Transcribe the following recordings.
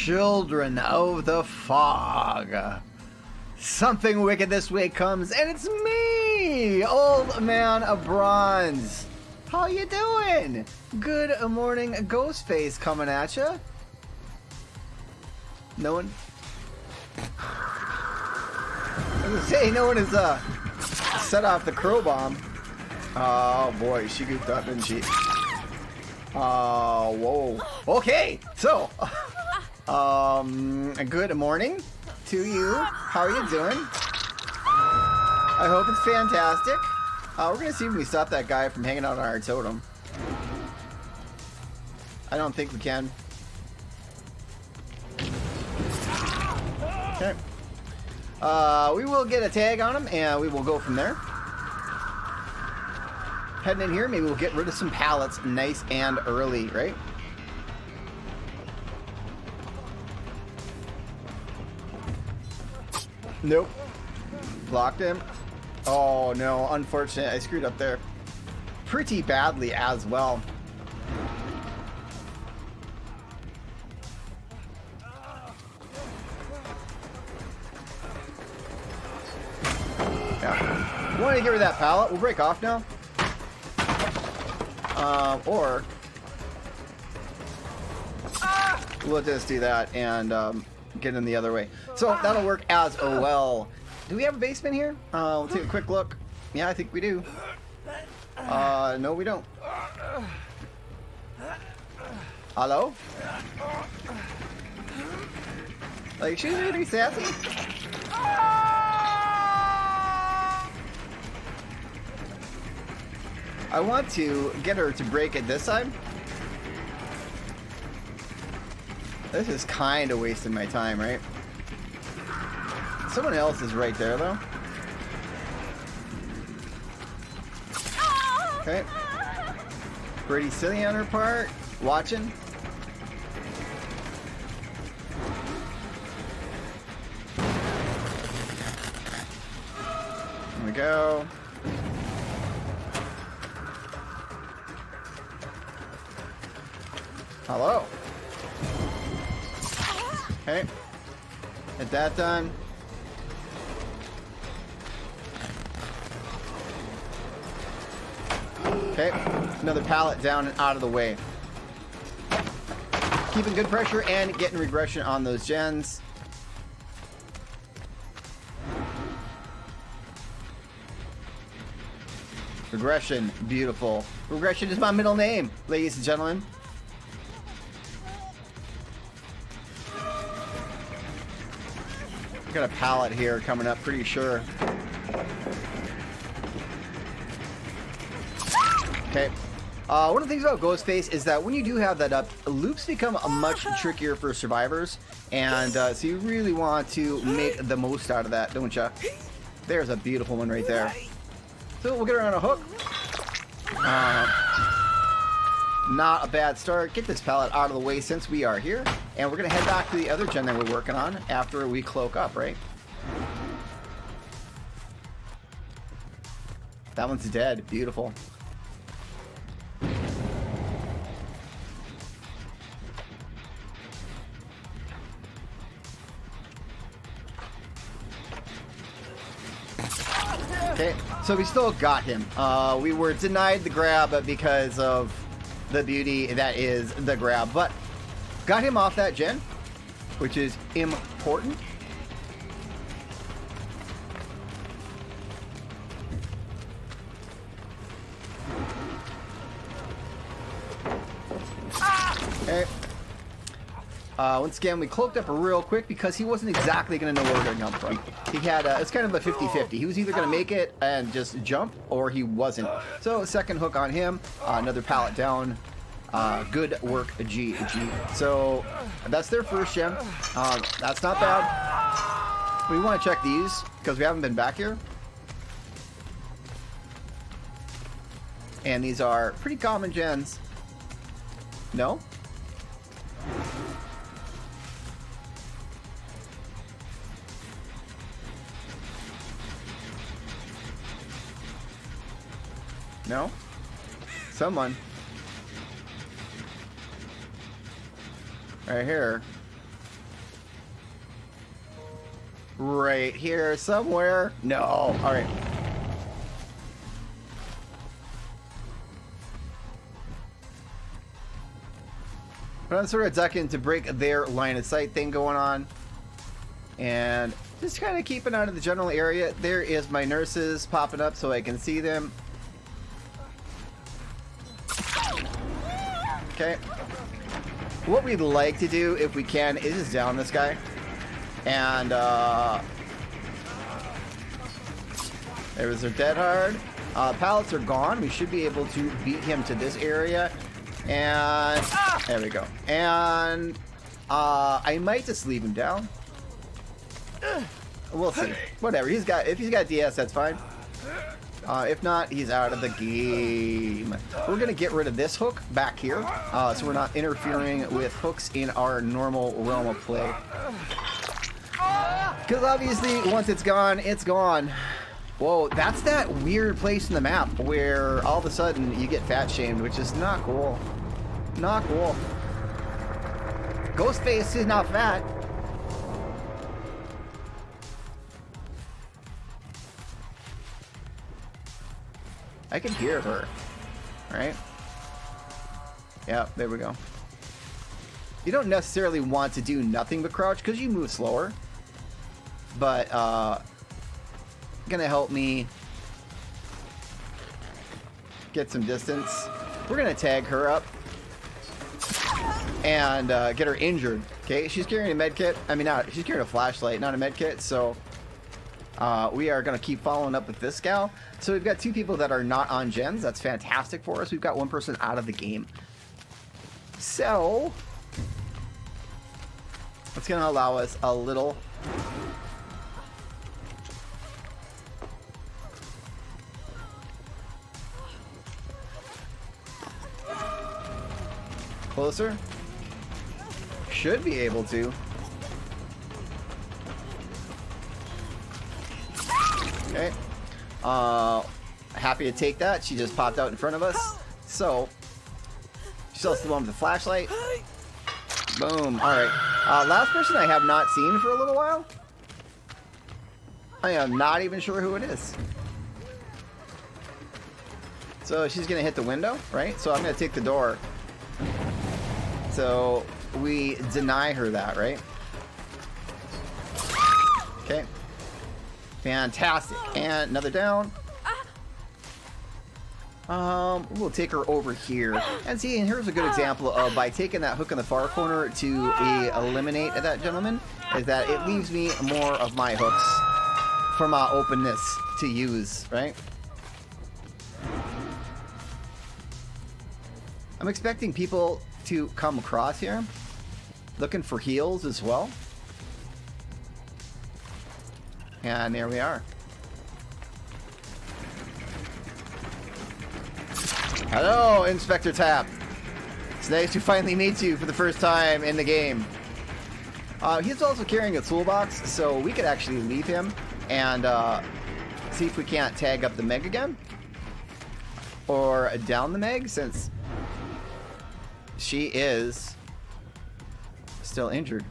children of the fog. Something wicked this week comes, and it's me, Old Man of Bronze. How you doing? Good morning, Ghostface coming at ya. No one. I was gonna say no one has set off the crow bomb. Oh boy, she goofed up, didn't she? Whoa. Okay, so good morning to you. How are you doing? I hope it's fantastic. We're gonna see if we stop that guy from hanging out on our totem. I don't think we can. Okay. We will get a tag on him and we will go from there. Heading in here, maybe we'll get rid of some pallets nice and early, right? Nope. Blocked him. Oh no, unfortunate. I screwed up there pretty badly as well. Yeah. We want to get rid of that pallet. We'll break off now. Or we'll just do that and get in the other way. So that'll work as well. Do we have a basement here? We'll take a quick look. Yeah, I think we do. No, we don't. Hello? Like, she's really sassy. I want to get her to break it this side. This is kind of wasting my time, right? Someone else is right there, though. Okay. Pretty silly on her part. Watching. There we go. Hello. Okay. Get that done. Okay. Another pallet down and out of the way. Keeping good pressure and getting regression on those gens. Regression. Beautiful. Regression is my middle name, ladies and gentlemen. Got a pallet here coming up, pretty sure. Okay. One of the things about Ghostface is that when you do have that up, loops become much trickier for survivors, and so you really want to make the most out of that, don't you? There's a beautiful one right there. So we'll get her on a hook. Not a bad start. Get this pallet out of the way since we are here. And we're going to head back to the other gen that we're working on after we cloak up, right? That one's dead. Beautiful. Okay, so we still got him. We were denied the grab because of the beauty that is the grab, but got him off that gen, which is important. Okay. Once again, we cloaked up real quick because he wasn't exactly going to know where we're going to come from. He had, it's kind of a 50-50. He was either going to make it and just jump, or he wasn't. So, second hook on him, another pallet down. Good work, GG. So, that's their first gem. That's not bad. We want to check these, because we haven't been back here. And these are pretty common gens. No? No? Someone. Right here. right here somewhere. No. All right. But I'm sort of ducking to break their line of sight thing going on. And just kind of keeping out of the general area. There is my nurses popping up so I can see them. Okay. What we'd like to do, if we can, is just down this guy. And, there was their dead hard. Pallets are gone. We should be able to beat him to this area. And there we go. And I might just leave him down. We'll see. Whatever. If he's got DS, that's fine. If not, he's out of the game. We're gonna get rid of this hook back here, so we're not interfering with hooks in our normal realm of play. Because obviously, once it's gone, it's gone. Whoa, that's that weird place in the map where all of a sudden you get fat shamed, which is not cool. Not cool. Ghostface is not fat. I can hear her. Right? Yeah, there we go. You don't necessarily want to do nothing but crouch because you move slower. But, gonna help me get some distance. We're gonna tag her up and get her injured. Okay, she's carrying a med kit. I mean, she's carrying a flashlight, not a med kit. So we are gonna keep following up with this gal. So we've got two people that are not on gens. That's fantastic for us. We've got one person out of the game. So it's gonna allow us a little. Closer. Should be able to. Okay. Happy to take that. She just popped out in front of us. So, she's also the one with the flashlight. Boom. Alright. Last person I have not seen for a little while. I am not even sure who it is. So, she's going to hit the window, right? So, I'm going to take the door. So we deny her that, right? Okay. Fantastic. And another down. We'll take her over here. And see, and here's a good example of by taking that hook in the far corner to eliminate that gentleman, is that it leaves me more of my hooks for my openness to use, right? I'm expecting people to come across here, looking for heals as well. And there we are. Hello, Inspector Tap. It's nice to finally meet you for the first time in the game. He's also carrying a toolbox, so we could actually leave him and see if we can't tag up the Meg again. Or down the Meg, since she is still injured.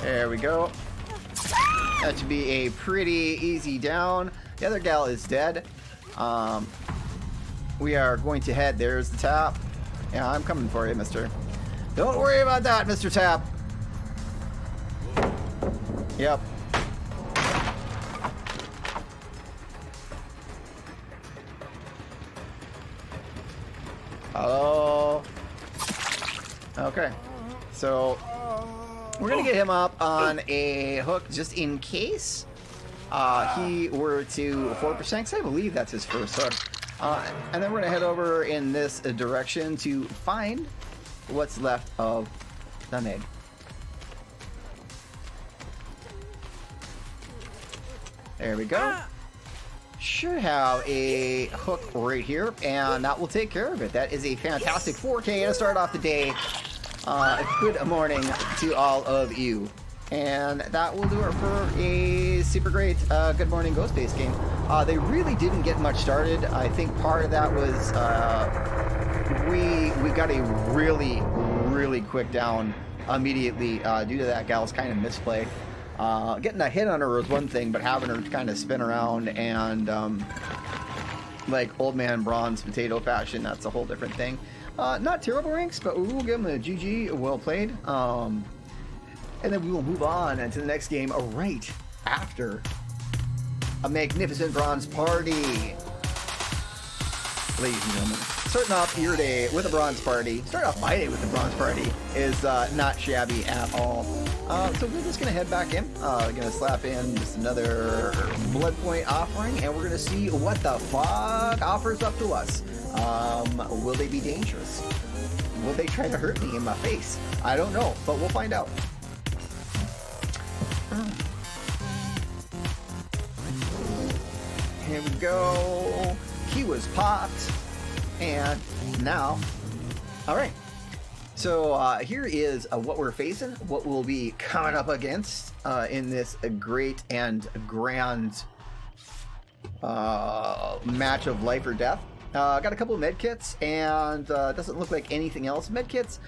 There we go. That should be a pretty easy down. The other gal is dead. We are going to head. There's the Tap. Yeah, I'm coming for you, mister. Don't worry about that, Mr. Tap. Yep. Hello. Okay. So we're gonna get him up on a hook just in case he were to 4%, because I believe that's his first hook. And then we're gonna head over in this direction to find what's left of the Meg. There we go. Should have a hook right here, and that will take care of it. That is a fantastic 4K to start off the day. Good morning to all of you. And that will do it for a super great Good Morning Ghostface game. They really didn't get much started. I think part of that was we got a really really quick down immediately due to that gal's kind of misplay. Getting a hit on her was one thing, but having her kind of spin around and like OldManBronze potato fashion, that's a whole different thing. Not terrible ranks, but we will give him a GG, well played. And then we will move on to the next game right after a magnificent bronze party. Ladies and gentlemen, starting off your day with a bronze party, start off my day with a bronze party is not shabby at all. So we're just going to head back in. Going to slap in just another blood point offering, and we're going to see what the fuck offers up to us. Will they be dangerous? Will they try to hurt me in my face? I don't know, but we'll find out. Here we go. He was popped, and now, all right. So here is what we're facing, what we'll be coming up against in this great and grand match of life or death. Got a couple of med kits, and doesn't look like anything else. Med kits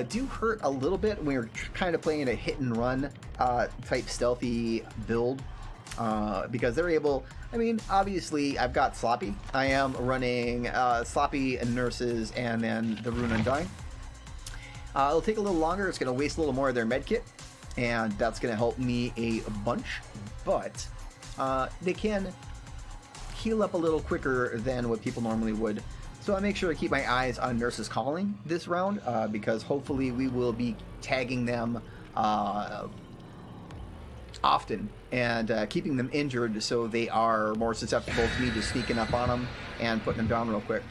do hurt a little bit when you're kind of playing a hit and run type stealthy build. Because they're able, I mean, obviously I've got Sloppy. I am running Sloppy and Nurses and then the Rune Undying. It'll take a little longer. It's going to waste a little more of their med kit, and that's going to help me a bunch. But they can heal up a little quicker than what people normally would. So I make sure to keep my eyes on Nurses Calling this round because hopefully we will be tagging them often and keeping them injured so they are more susceptible to me just sneaking up on them and putting them down real quick.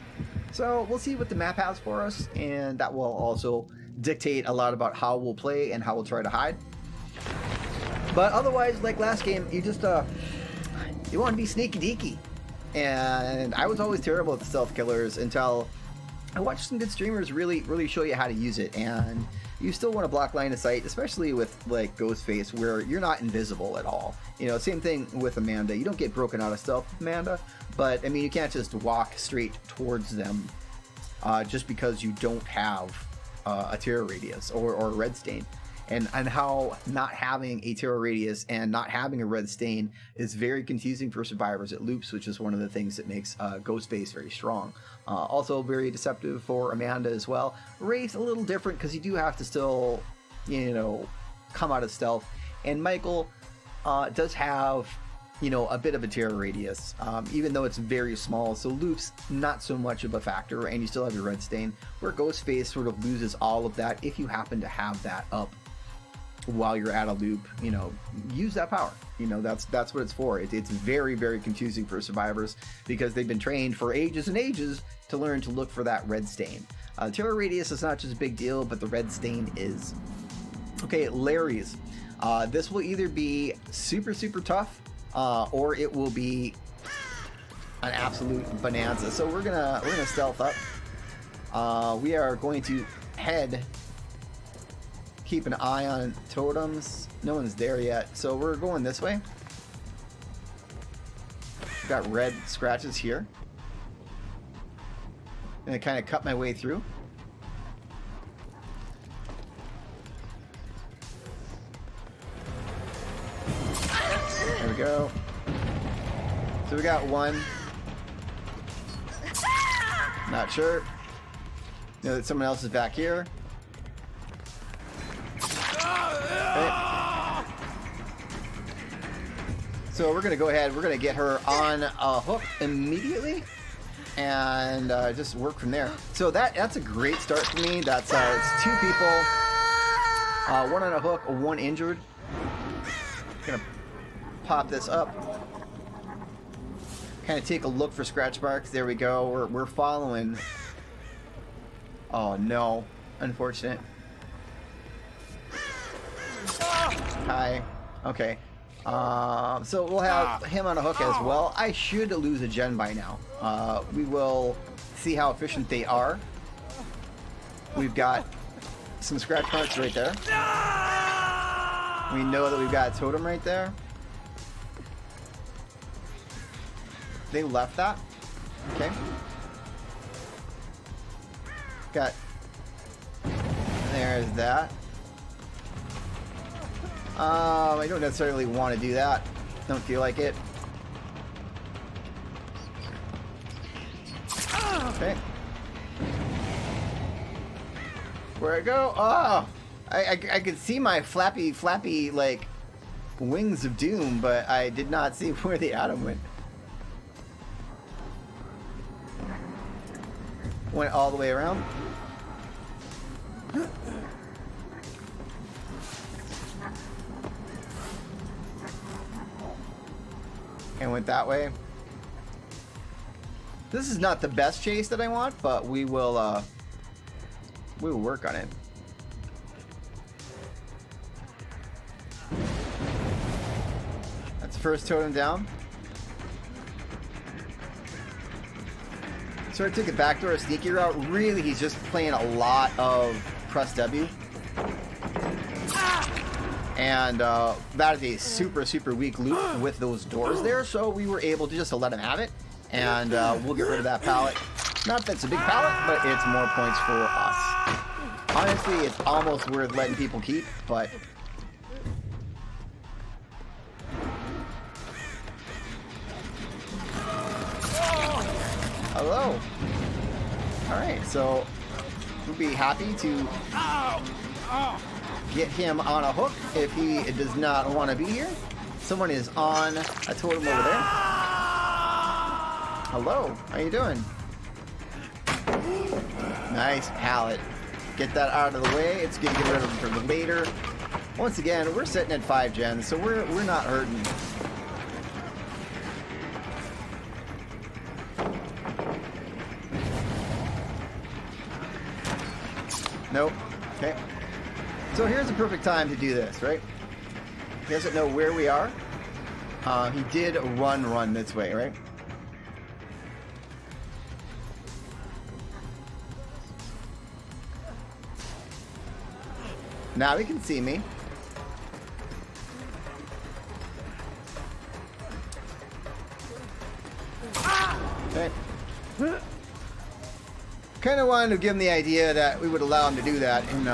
So we'll see what the map has for us, and that will also dictate a lot about how we'll play and how we'll try to hide. But otherwise, like last game, you just you want to be sneaky deaky, and I was always terrible at the stealth killers until I watched some good streamers really show you how to use it. And you still want to block line of sight, especially with like Ghostface, where you're not invisible at all. You know, same thing with Amanda. You don't get broken out of stealth with Amanda, but I mean, you can't just walk straight towards them just because you don't have a terror radius or a red stain. And how not having a terror radius and not having a red stain is very confusing for survivors at loops, which is one of the things that makes Ghostface very strong. Also very deceptive for Amanda as well. Wraith a little different because you do have to still, you know, come out of stealth. And Michael does have, you know, a bit of a terror radius, even though it's very small. So loops, not so much of a factor, and you still have your red stain. Where Ghostface sort of loses all of that if you happen to have that up while you're at a loop. You know, use that power. You know, that's what it's for. It's very confusing for survivors because they've been trained for ages and ages to learn to look for that red stain. Terror radius is not just a big deal, but the red stain is. Okay, Larry's. This will either be super tough, or it will be an absolute bonanza. So we're gonna stealth up. We are going to head. Keep an eye on totems. No one's there yet, so we're going this way. Got red scratches here. And I kind of cut my way through. There we go. So we got one. Not sure. Know that someone else is back here. Okay. So we're gonna go ahead. We're gonna get her on a hook immediately, and just work from there. So that's a great start for me. That's it's two people, one on a hook, one injured. Gonna pop this up. Kind of take a look for scratch marks. There we go. We're following. Oh no, unfortunate. Hi. Okay. So we'll have him on a hook as well. I should lose a gen by now. We will see how efficient they are. We've got some scratch marks right there. We know that we've got a totem right there. They left that. Okay. Got. There's that. I don't necessarily want to do that. Don't feel like it. Okay. Where I go? Oh! I could see my flappy, like, wings of doom, but I did not see where the atom went. Went all the way around. And went that way. This is not the best chase that I want, but we will work on it. That's the first totem down. So I took a backdoor sneaky route. Really, he's just playing a lot of press W. And that is a super weak loop with those doors there, so we were able to just let him have it. And we'll get rid of that pallet. Not that it's a big pallet, but it's more points for us. Honestly, it's almost worth letting people keep, but... Hello. Alright, so we'll be happy to get him on a hook if he does not want to be here. Someone is on a totem over there. Hello, how you doing? Nice pallet. Get that out of the way. It's gonna get rid of him for later. Once again, we're sitting at 5 gens, so we're not hurting. Nope. Okay. So here's the perfect time to do this, right? He doesn't know where we are. He did run this way, right? Now he can see me. Okay. Kind of wanted to give him the idea that we would allow him to do that in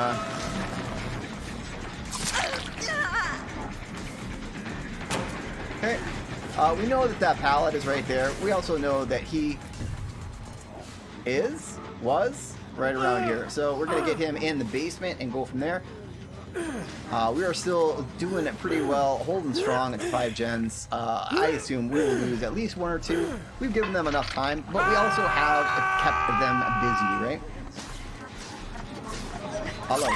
okay. We know that that pallet is right there. We also know that he was right around here. So we're going to get him in the basement and go from there. We are still doing it pretty well, holding strong at 5 gens. I assume we will lose at least 1 or 2. We've given them enough time, but we also have kept them busy, right? Hello.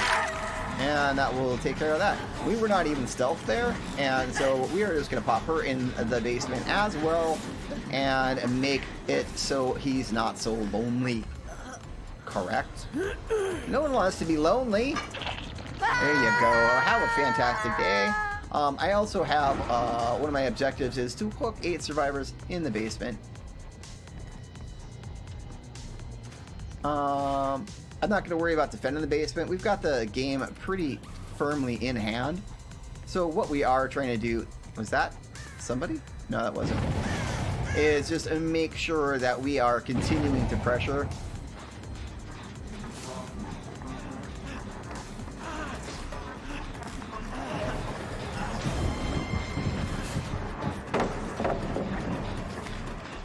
And that will take care of that. We were not even stealth there, and so we are just going to pop her in the basement as well and make it so he's not so lonely. Correct? No one wants to be lonely. There you go. Have a fantastic day. I also have, one of my objectives is to hook 8 survivors in the basement. I'm not going to worry about defending the basement. We've got the game pretty firmly in hand. So what we are trying to do, was that somebody? No, that wasn't. Is just make sure that we are continuing to pressure.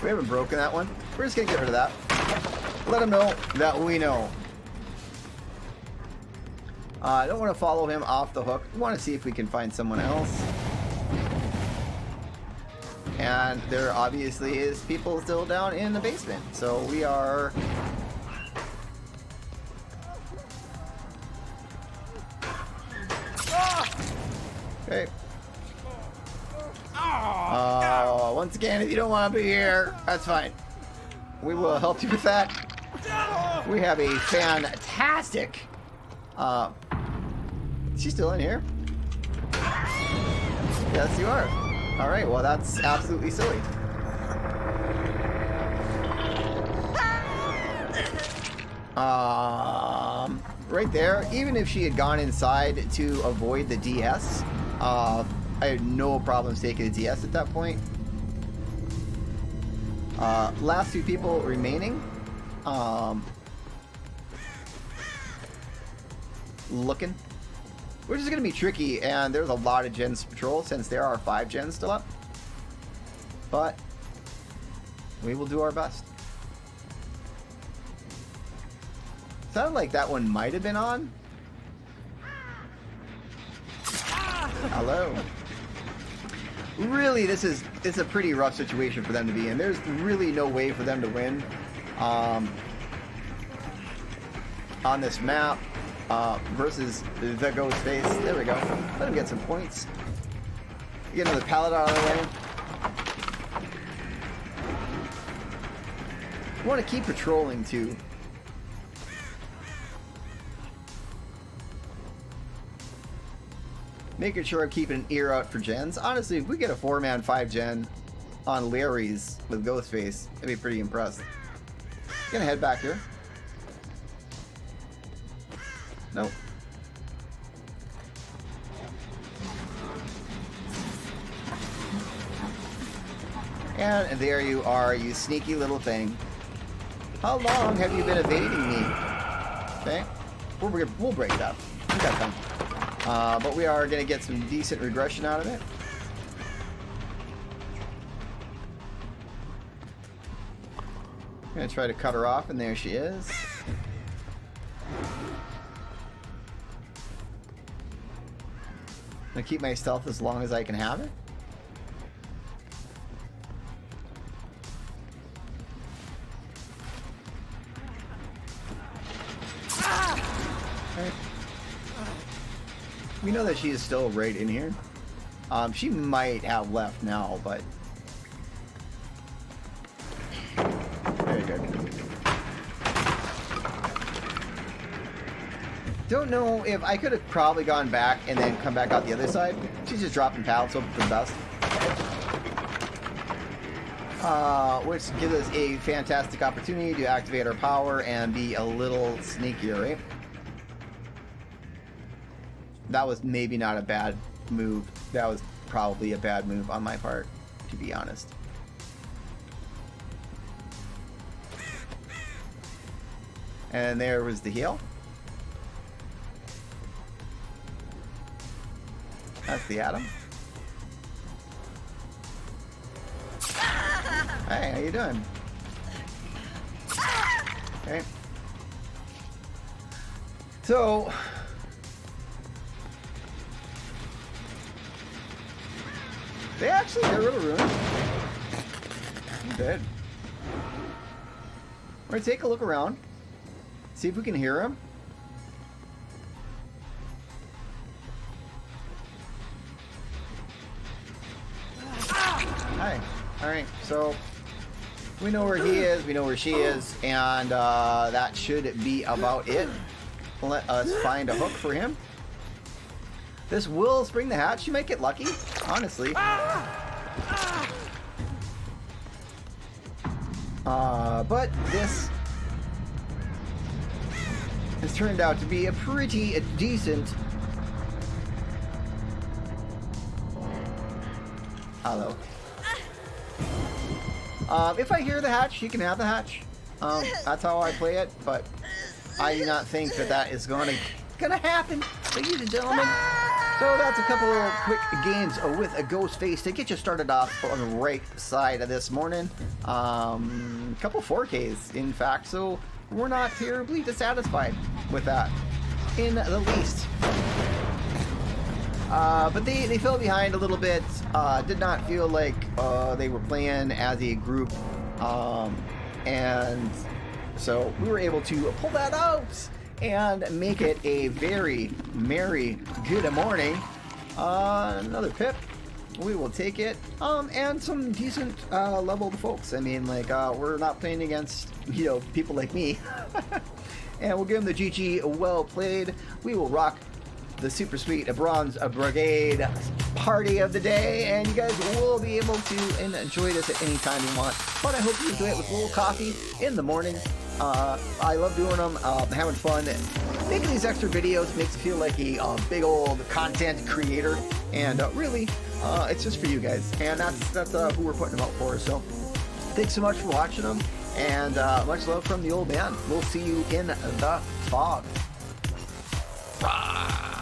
We haven't broken that one. We're just going to get rid of that. Let him know that we know. I don't want to follow him off the hook. We want to see if we can find someone else. And there obviously is people still down in the basement. So we are... Okay. Once again, if you don't want to be here, that's fine. We will help you with that. We have a fantastic... she's still in here? Yes, you are. Alright, well that's absolutely silly. Right there, even if she had gone inside to avoid the DS, I had no problems taking a DS at that point. Last 2 people remaining. looking, which is going to be tricky, and there's a lot of gens to patrol since there are 5 gens still up. But we will do our best. Sounded like that one might have been on. Hello. Really, it's a pretty rough situation for them to be in. There's really no way for them to win on this map versus the Ghostface. There we go. Let him get some points. Get another pallet out of the way. I want to keep patrolling too. Making sure I'm keeping an ear out for gens. Honestly, if we get a 4-man 5-gen on Larry's with Ghostface, I'd be pretty impressed. Gonna head back here. Nope. And there you are, you sneaky little thing. How long have you been evading me? Okay. We'll break it up. We got time. But we are going to get some decent regression out of it. I'm going to try to cut her off, and there she is. I'm going to keep my stealth as long as I can have it. Okay. We know that she is still right in here. She might have left now, but very good. Don't know if I could have probably gone back and then come back out the other side. She's just dropping pallets, hoping for the best. Which gives us a fantastic opportunity to activate our power and be a little sneakier, right? That was maybe not a bad move. That was probably a bad move on my part, to be honest. And there was the heal. That's the Atom. Hey, how you doing? Okay. So they actually got rid of ruins. I'm dead. We're gonna take a look around, see if we can hear him. Hi. Alright, so we know where he is, we know where she is, and that should be about it. Let us find a hook for him. This will spring the hatch. You might get lucky, honestly. But this has turned out to be a pretty decent... Hello. If I hear the hatch, you can have the hatch. That's how I play it, but I do not think that that is gonna happen, ladies and gentlemen. So that's a couple of quick games with a Ghostface to get you started off on the right side of this morning. A couple 4Ks, in fact, so we're not terribly dissatisfied with that in the least. But they fell behind a little bit. Did not feel like they were playing as a group, and so we were able to pull that out and make it a very merry good morning. Another pip, we will take it, and some decent leveled folks. I mean, like, we're not playing against, you know, people like me. And we'll give them the GG, well played. We will rock the super sweet bronze brigade party of the day, and you guys will be able to enjoy this at any time you want. But I hope you enjoy it with a little coffee in the morning. I love doing them, having fun. Making these extra videos makes me feel like a big old content creator, and really, it's just for you guys, and that's who we're putting them out for. So thanks so much for watching them, and much love from the old man. We'll see you in the fog. Bronze.